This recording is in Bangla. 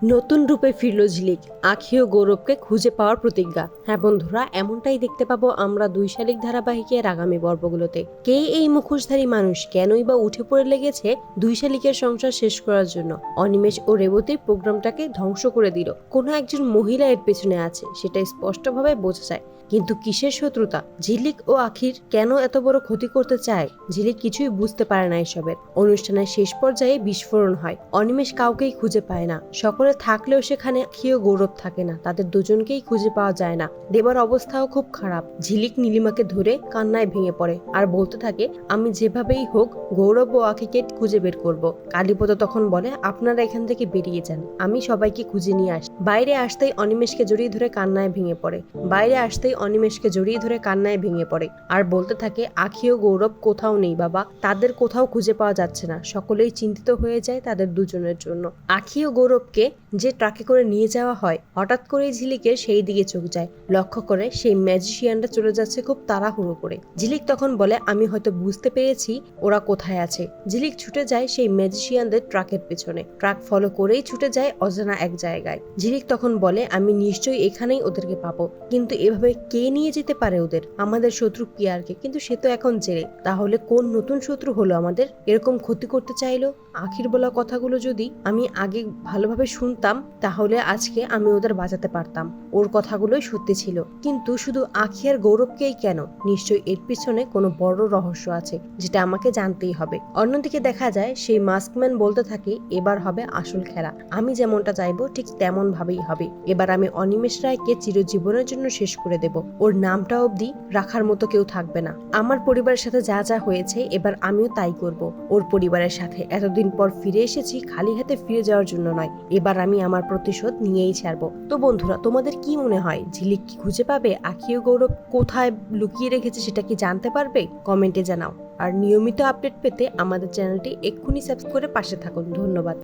নতুন রূপে ফিরল ঝিলিক, আঁখি ও গৌরবকে খুঁজে পাওয়ার প্রতিজ্ঞা। হ্যাঁ বন্ধুরা, এমনটাই দেখতে পাবো আমরা 2 শালিক ধারাবাহিকের আগামী পর্বগুলোতে। কে এই মুখোশধারী মানুষ, কেনই বা উঠে পড়ে লেগেছে 2 শালিকের সংসার শেষ করার জন্য? অনিমেষ ও রেবতীর প্রোগ্রামটাকে ধ্বংস করে দিল। কোনো একজন মহিলা এর পেছনে আছে, সেটা স্পষ্টভাবে বোঝা যায়। কিন্তু কিসের শত্রুতা? ঝিলিক ও আখির কেন এত বড় ক্ষতি করতে চায়? ঝিলিক কিছুই বুঝতে পারে না এসবের। অনুষ্ঠানের শেষ পর্যায়ে বিস্ফোরণ হয়। অনিমেষ কাউকেই খুঁজে পায় না। সকলে থাকলেও সেখানে আঁখি ও গৌরব থাকে না। তাদের দুজনকেই খুঁজে পাওয়া যায় না। দেবার অবস্থাও খুব খারাপ। ঝিলিক নীলিমাকে ধরে কান্নায় ভেঙে পড়ে আর বলতে থাকে, আমি যেভাবেই হোক গৌরব ও আঁখিকে খুঁজে বের করব। কালীপদ তখন বলে, আপনারা এখান থেকে বেরিয়ে যান, আমি সবাইকে খুঁজে নিয়ে আসি। বাইরে আসতেই অনিমেষকে জড়িয়ে ধরে কান্নায় ভেঙে পড়ে আর বলতে থাকে, আঁখি ও গৌরব কোথাও নেই বাবা, তাদের কোথাও খুঁজে পাওয়া যাচ্ছে না। সকলেই চিন্তিত হয়ে যায় তাদের দুজনের জন্য। আঁখি ও গৌরবকে যে ট্রাকে করে নিয়ে যাওয়া হয়, হঠাৎ করেই ঝিলিকের সেই দিকে চোখ যায়। লক্ষ্য করে সেই ম্যাজিশিয়ানটা চলে যাচ্ছে খুব তাড়াহুড়ো করে। ঝিলিক তখন বলে, আমি হয়তো বুঝতে পেরেছি ওরা কোথায় আছে। ঝিলিক ছুটে যায় সেই ম্যাজিশিয়ানদের ট্রাকের পেছনে। ট্রাক ফলো করেই ছুটে যায় অজানা এক জায়গায়। ঝিলিক তখন বলে, আমি নিশ্চয়ই এখানেই ওদেরকে পাবো, কিন্তু এভাবে কে নিয়ে যেতে পারে ওদের? আমাদের শত্রু পিয়ারকে, কিন্তু সে তো এখন জেলে। তাহলে কোন নতুন শত্রু হলো আমাদের, এরকম ক্ষতি করতে চাইলো? আখির বলা কথাগুলো যদি আমি আগে ভালোভাবে শুনতাম, তাহলে আজকে আমি ওদের বাঁচাতে পারতাম। ওর কথাগুলোই সত্যি ছিল। কিন্তু শুধু আখি আর গৌরবকেই কেন? নিশ্চয়ই এর পিছনে কোনো বড় রহস্য আছে, যেটা আমাকে জানতেই হবে। অন্যদিকে দেখা যায় সেই মাস্কম্যান বলতে থাকে, এবার হবে আসল খেলা। আমি যেমনটা চাইবো ঠিক তেমন ভাবেই হবে। এবার আমি অনিমেষ রায়কে চিরজীবনের জন্য শেষ করে দেব। ওর নামটা অবধি রাখার মতো কেউ থাকবে না। আমার পরিবারের সাথে যা যা হয়েছে, এবার আমিও তাই করব। ওর পরিবারের সাথে এতদিন পর ফিরে এসেছি, খালি হাতে ফিরে যাওয়ার জন্য নয়। এবার আমি আমার প্রতিশোধ নিয়েই ছাড়বো। তো বন্ধুরা, তোমাদের কি মনে হয়, ঝিলিক কি খুঁজে পাবে? আঁখি ও গৌরব কোথায় লুকিয়ে রেখেছে সেটা কি জানতে পারবে? কমেন্টে জানাও। আর নিয়মিত আপডেট পেতে আমাদের চ্যানেলটি এক্ষুনি সাবস্ক্রাইব করে পাশে থাকুন। ধন্যবাদ।